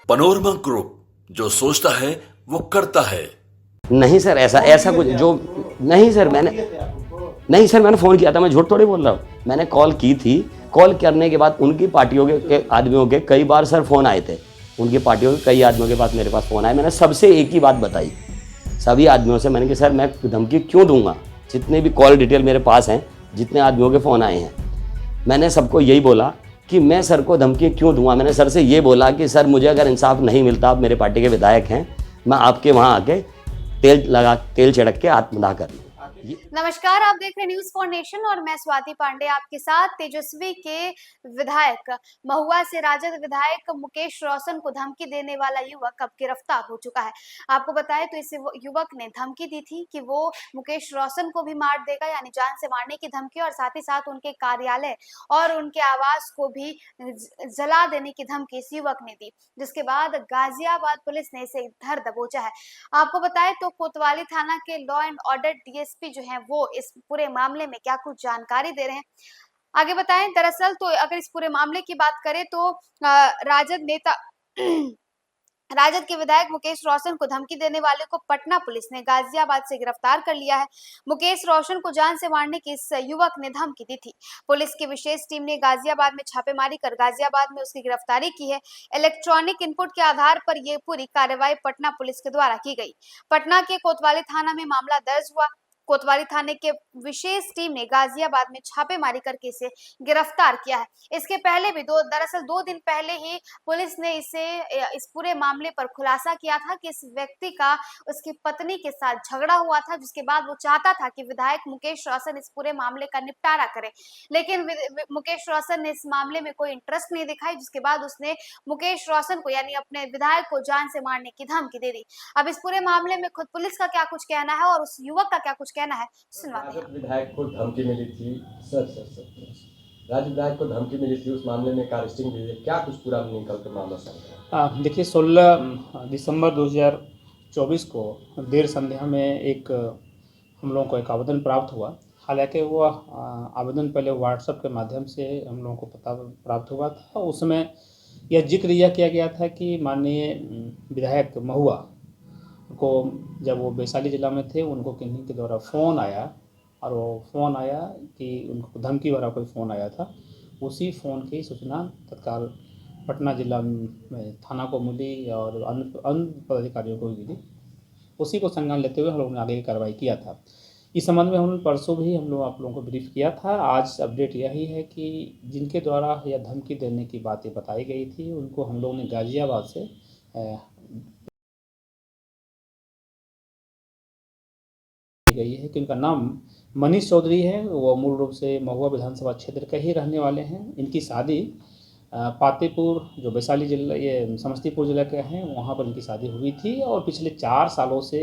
Panorama group, जो सोचता है वो करता है। नहीं सर, ऐसा ऐसा कुछ जो नहीं सर, मैंने फ़ोन किया था, मैं झूठ थोड़ी बोल रहा हूँ। मैंने कॉल की थी। कॉल करने के बाद उनकी पार्टियों के आदमियों के कई बार सर फ़ोन आए थे। उनकी पार्टियों के कई आदमियों के पास मेरे पास फ़ोन आए। मैंने सबसे एक ही बात बताई, सभी आदमियों से मैंने कि सर मैं धमकी क्यों दूंगा, जितने भी कॉल डिटेल मेरे पास हैं, जितने आदमियों के फ़ोन आए हैं, मैंने सबको यही बोला कि मैं सर को धमकी क्यों दूंगा। मैंने सर से ये बोला कि सर मुझे अगर इंसाफ नहीं मिलता, आप मेरे पार्टी के विधायक हैं, मैं आपके वहाँ आके तेल छिड़क के आत्मदाह कर लूँ। नमस्कार, आप देख रहे न्यूज फॉर नेशन और मैं स्वाति पांडे आपके साथ। तेजस्वी के विधायक महुआ से राजद विधायक मुकेश रोशन को धमकी देने वाला युवक अब गिरफ्तार हो चुका है। आपको बताएं तो इस युवक ने धमकी दी थी कि वो मुकेश रोशन को भी मार देगा, यानी जान से मारने की धमकी, और साथ ही साथ उनके कार्यालय और उनके आवास को भी जला देने की धमकी इस युवक ने दी, जिसके बाद गाजियाबाद पुलिस ने इसे धर दबोचा है। आपको बताएं तो कोतवाली थाना के लॉ एंड ऑर्डर डीएसपी जो हैं वो इस पूरे मामले में क्या कुछ जानकारी दे रहे हैं, आगे बताएं। दरअसल तो अगर इस पूरे मामले की बात करें तो राजद नेता राजद के विधायक मुकेश रोशन को धमकी देने वाले को पटना पुलिस ने गाजियाबाद से गिरफ्तार कर लिया है। मुकेश रोशन को जान से मारने की इस युवक ने धमकी दी थी। पुलिस की विशेष टीम ने गाजियाबाद में छापेमारी कर गाजियाबाद में उसकी गिरफ्तारी की है। इलेक्ट्रॉनिक इनपुट के आधार पर यह पूरी कार्रवाई पटना पुलिस के द्वारा की गई। पटना के कोतवाली थाना में मामला दर्ज हुआ। कोतवाली थाने के विशेष टीम ने गाजियाबाद में छापेमारी करके इसे गिरफ्तार किया है। इसके पहले भी दरअसल 2 दिन पहले ही पुलिस ने इस पूरे मामले पर खुलासा किया था कि इस व्यक्ति का उसकी पत्नी के साथ झगड़ा हुआ था, जिसके बाद वो चाहता था कि विधायक मुकेश रोशन इस पूरे मामले का निपटारा करे, लेकिन मुकेश रोशन ने इस मामले में कोई इंटरेस्ट नहीं दिखाई, जिसके बाद उसने मुकेश रोशन को यानी अपने विधायक को जान से मारने की धमकी दे दी। अब इस पूरे मामले में खुद पुलिस का क्या कुछ कहना है और उस युवक का क्या कुछ कहना है, सुनवाते हैं। विधायक को धमकी मिली थी राज्य विधायक को धमकी मिली थी, उस मामले में कारेस्टिंग हुई है, क्या कुछ पूरा निकल कर मामला सामने आया? देखिए 16 दिसंबर 2024 को देर संध्या में एक हम लोगों को एक आवेदन प्राप्त हुआ। हालांकि वो आवेदन पहले व्हाट्सएप के माध्यम से हम लोगों को पता प्राप्त हुआ था। उसमें यह जिक्र यह किया गया था कि माननीय विधायक महुआ को जब वो वैशाली जिला में थे, उनको किन्हीं के द्वारा फ़ोन आया, और वो फ़ोन आया कि उनको धमकी भरा कोई फ़ोन आया था। उसी फ़ोन की सूचना तत्काल पटना जिला में थाना को मिली और अन्य पदाधिकारियों को भी मिली। उसी को संज्ञान लेते हुए हम लोगों ने आगे की कार्रवाई किया था। इस संबंध में हम परसों भी हम लोग आप लोगों को ब्रीफ किया था। आज अपडेट यही है कि जिनके द्वारा यह धमकी देने की बातें बताई गई थी, उनको हम लोगों ने गाजियाबाद से गई है कि उनका नाम मनीष चौधरी है। वो मूल रूप से महुआ विधानसभा क्षेत्र के ही रहने वाले हैं। इनकी शादी पातेपुर, जो वैशाली जिला, ये समस्तीपुर जिला के हैं, वहाँ पर इनकी शादी हुई थी, और पिछले 4 सालों से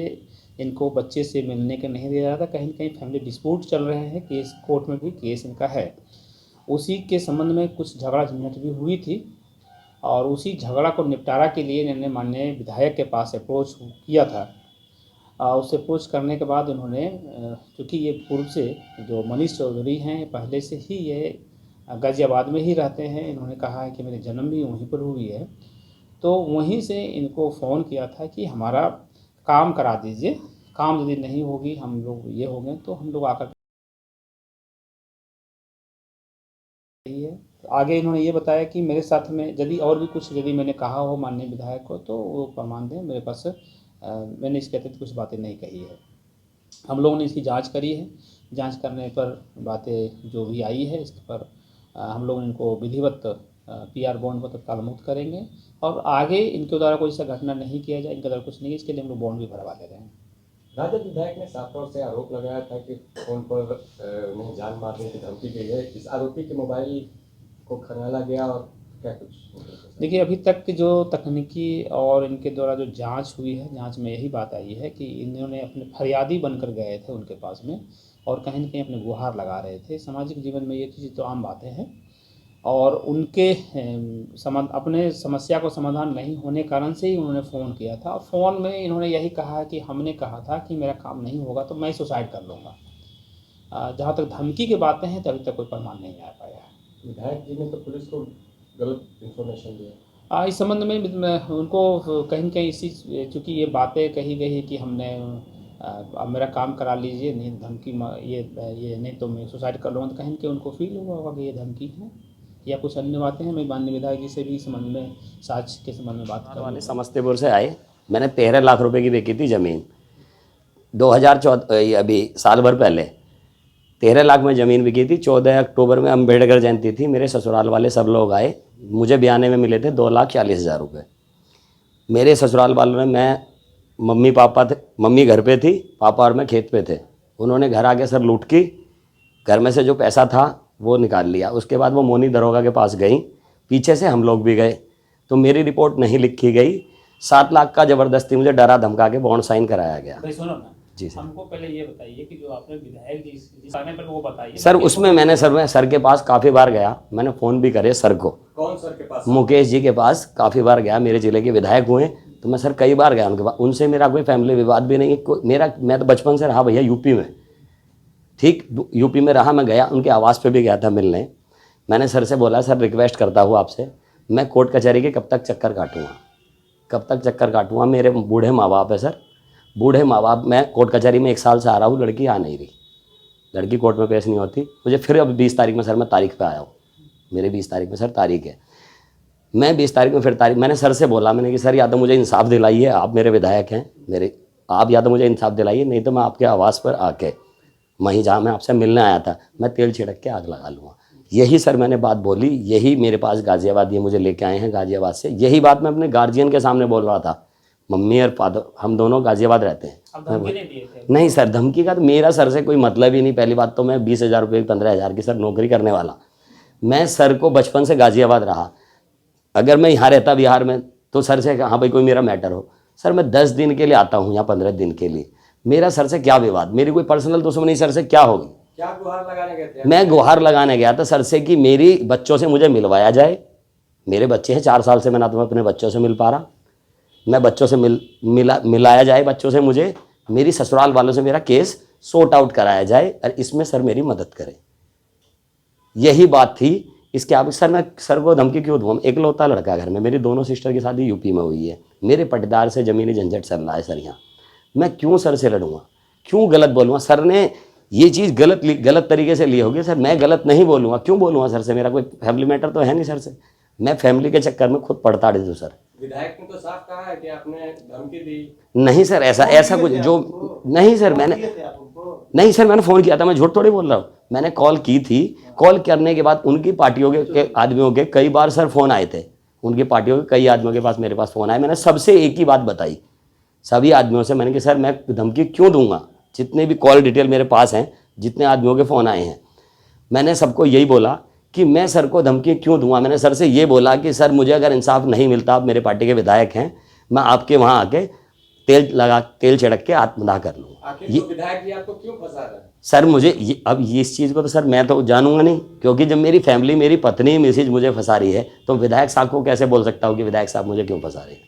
इनको बच्चे से मिलने के नहीं दे रहा था। कहीं न कहीं फैमिली डिस्प्यूट चल रहे हैं, केस कोर्ट में भी केस इनका है। उसी के संबंध में कुछ झगड़ा झंझट भी हुई थी, और उसी झगड़ा को निपटारा के लिए इन्होंने माननीय विधायक के पास अप्रोच किया था। उससे अप्रोच करने के बाद उन्होंने, चूँकि ये पूर्व से जो मनीष चौधरी हैं, पहले से ही ये गाज़ियाबाद में ही रहते हैं। इन्होंने कहा है कि मेरी जन्म भी वहीं पर हुई है, तो वहीं से इनको फ़ोन किया था कि हमारा काम करा दीजिए, काम यदि नहीं होगी, हम लोग ये हो गए तो हम लोग आकर है। तो आगे इन्होंने ये बताया कि मेरे साथ में यदि और भी कुछ यदि मैंने कहा हो माननीय विधायक को, तो वो प्रमाण दें मेरे पास। मैंने इसके अतिरिक्त कुछ बातें नहीं कही है। हम लोगों ने इसकी जांच करी है। जांच करने पर बातें जो भी आई है, इसके पर हम लोग इनको विधिवत पीआर बॉन्ड पर तत्काल मुक्त करेंगे, और आगे इनके द्वारा कोई ऐसा घटना नहीं किया जाए, इनके द्वारा कुछ नहीं, इसके लिए हम लोग बॉन्ड भी भरवा दे रहे हैं। राजद विधायक ने साफ तौर से आरोप लगाया था कि फोन पर उन्हें जान मारने की धमकी गई है। इस आरोपी के मोबाइल को खंगाला गया, और क्या कुछ? देखिए, अभी तक जो तकनीकी और इनके द्वारा जो जांच हुई है, जांच में यही बात आई है कि इन्होंने अपने फरियादी बनकर गए थे उनके पास में, और कहीं न कहीं अपने गुहार लगा रहे थे। सामाजिक जीवन में ये चीज़ तो आम बातें हैं, और उनके अपने समस्या को समाधान नहीं होने कारण से ही उन्होंने फ़ोन किया था। और फ़ोन में इन्होंने यही कहा है कि हमने कहा था कि मेरा काम नहीं होगा तो मैं सुसाइड कर लूँगा। जहाँ तक धमकी की बातें हैं, तो अभी तक कोई प्रमाण नहीं आ पाया है। विधायक जी ने तो पुलिस को गलत इन्फॉर्मेशन दिया। इस संबंध में उनको कहीं न कहीं इसी, चूँकि ये बातें कही गई है कि हमने अब मेरा काम करा लीजिए, नहीं धमकी ये नहीं तो मैं सुसाइड कर लूँगा, तो कहीं न कहीं उनको फील हुआ होगा कि ये धमकी है या कुछ अन्य बातें हैं। मैं माननीय विधायक जी से भी इस संबंध में साक्ष्य के संबंध में बात वाले करूँगा। समस्तीपुर से आए, मैंने 13 लाख रुपए की बेची थी ज़मीन 2014, अभी साल भर पहले 13 लाख में ज़मीन बिकी थी। 14 अक्टूबर में अम्बेडकर जयंती थी, मेरे ससुराल वाले सब लोग आए, मुझे बयाने में मिले थे 2,40,000 रुपये। मेरे ससुराल वालों ने, मैं मम्मी पापा थे, मम्मी घर पे थी, पापा और मैं खेत पे थे, उन्होंने घर आके सर लूट की, घर में से जो पैसा था वो निकाल लिया। उसके बाद वो मोनी दरोगा के पास गई, पीछे से हम लोग भी गए, तो मेरी रिपोर्ट नहीं लिखी गई। 7 लाख का ज़बरदस्ती मुझे डरा धमका के बॉन्ड साइन कराया गया। भाई सुनो ना, जी सर। हमको पहले ये बताइए कि जो आपने विधायक जी जिस आने पर वो बताइए सर उसमें मैं सर के पास काफ़ी बार गया, मैंने फ़ोन भी करे सर को, कौन सर के पास? मुकेश जी के पास काफ़ी बार गया। मेरे ज़िले के विधायक हुए तो मैं सर कई बार गया उनके पास, उनसे मेरा कोई फैमिली विवाद भी नहीं है। मैं तो बचपन से रहा भैया यूपी में, ठीक यूपी में रहा। मैं गया उनके आवास पे भी गया था मिलने। मैंने सर से बोला, सर रिक्वेस्ट करता हूँ आपसे, मैं कोर्ट कचहरी के कब तक चक्कर काटूँगा, मेरे बूढ़े माँ बाप है सर, बूढ़े माँ बाप। मैं कोर्ट कचहरी में 1 साल से आ रहा हूँ, लड़की आ नहीं रही, लड़की कोर्ट में पेश नहीं होती। मुझे फिर अब 20 तारीख में सर मैं तारीख पे आया हूँ, मेरे 20 तारीख में सर तारीख है, मैं 20 तारीख में फिर तारीख। मैंने सर से बोला, मैंने कि सर या तो मुझे इंसाफ दिलाइए, आप मेरे विधायक हैं, आप या तो मुझे इंसाफ दिलाइए, नहीं तो मैं आपके आवास पर आके वहीं जहाँ मैं आपसे मिलने आया था मैं तेल छिड़क के आग लगा लूँगा। यही सर मैंने बात बोली, यही मेरे पास गाज़ियाबाद ये मुझे लेके आए हैं गाज़ियाबाद से, यही बात मैं अपने गार्जियन के सामने बोल रहा था। मम्मी और फादर हम दोनों गाज़ियाबाद रहते हैं। अब धमकी नहीं दिए थे? नहीं सर, धमकी का तो मेरा सर से कोई मतलब ही नहीं। पहली बात तो मैं 20,000 रुपये 15,000 की सर नौकरी करने वाला, मैं सर को बचपन से गाज़ियाबाद रहा। अगर मैं यहाँ रहता बिहार में तो सर से हाँ भाई कोई मेरा मैटर हो, सर मैं 10 दिन के लिए आता हूँ या 15 दिन के लिए, मेरा सर से क्या विवाद, मेरी कोई पर्सनल दुश्मनी सर से क्या होगी। क्या गुहार लगाने गए थे? मैं गुहार लगाने गया था सर से कि मेरी बच्चों से मुझे मिलवाया जाए। मेरे बच्चे हैं, 4 साल से मैं ना तो मैं अपने बच्चों से मिल पा रहा, मैं बच्चों से मिलाया जाए बच्चों से, मुझे मेरी ससुराल वालों से मेरा केस सॉर्ट आउट कराया जाए और इसमें सर मेरी मदद करें, यही बात थी। इसके आप सर मैं सर को धमकी क्यों दूँ? इकलौता लड़का घर में, मेरी दोनों सिस्टर की शादी यूपी में हुई है, मेरे पट्टेदार से ज़मीनी झंझट चल रहा है सर यहाँ, मैं क्यों सर से लड़ूंगा, क्यों गलत बोलूँगा? सर ने ये चीज़ गलत तरीके से ली होगी सर, मैं गलत नहीं बोलूँगा, क्यों बोलूँगा सर से? मेरा कोई फैमिली मैटर तो है नहीं सर से, मैं फैमिली के चक्कर में खुद पड़ता दूँ सर। विधायक ने तो साफ कहा है कि आपने धमकी दी। नहीं सर, ऐसा कुछ जो नहीं सर, नहीं सर मैंने फ़ोन किया था, मैं झूठ थोड़ी बोल रहा हूँ। मैंने कॉल की थी, कॉल करने के बाद उनकी पार्टियों के आदमियों के कई बार सर फ़ोन आए थे, उनकी पार्टियों के कई आदमियों के पास मेरे पास फ़ोन आए। मैंने सबसे एक ही बात बताई, सभी आदमियों से मैंने कि सर मैं धमकी क्यों दूंगा, जितने भी कॉल डिटेल मेरे पास हैं, जितने आदमियों के फ़ोन आए हैं, मैंने सबको यही बोला कि मैं सर को धमकी क्यों दूंगा। मैंने सर से ये बोला कि सर मुझे अगर इंसाफ नहीं मिलता, आप मेरे पार्टी के विधायक हैं, मैं आपके वहाँ आके तेल छिड़क के आत्मदाह कर लूँगा। आखिर तो विधायक जी आपको क्यों फंसा रहे हैं? सर मुझे अब इस चीज़ को तो सर मैं तो जानूंगा नहीं, क्योंकि जब मेरी फैमिली, मेरी पत्नी मिसेज मुझे फंसा रही है, तो विधायक साहब को कैसे बोल सकता हूँ कि विधायक साहब मुझे क्यों फंसा रहे हैं?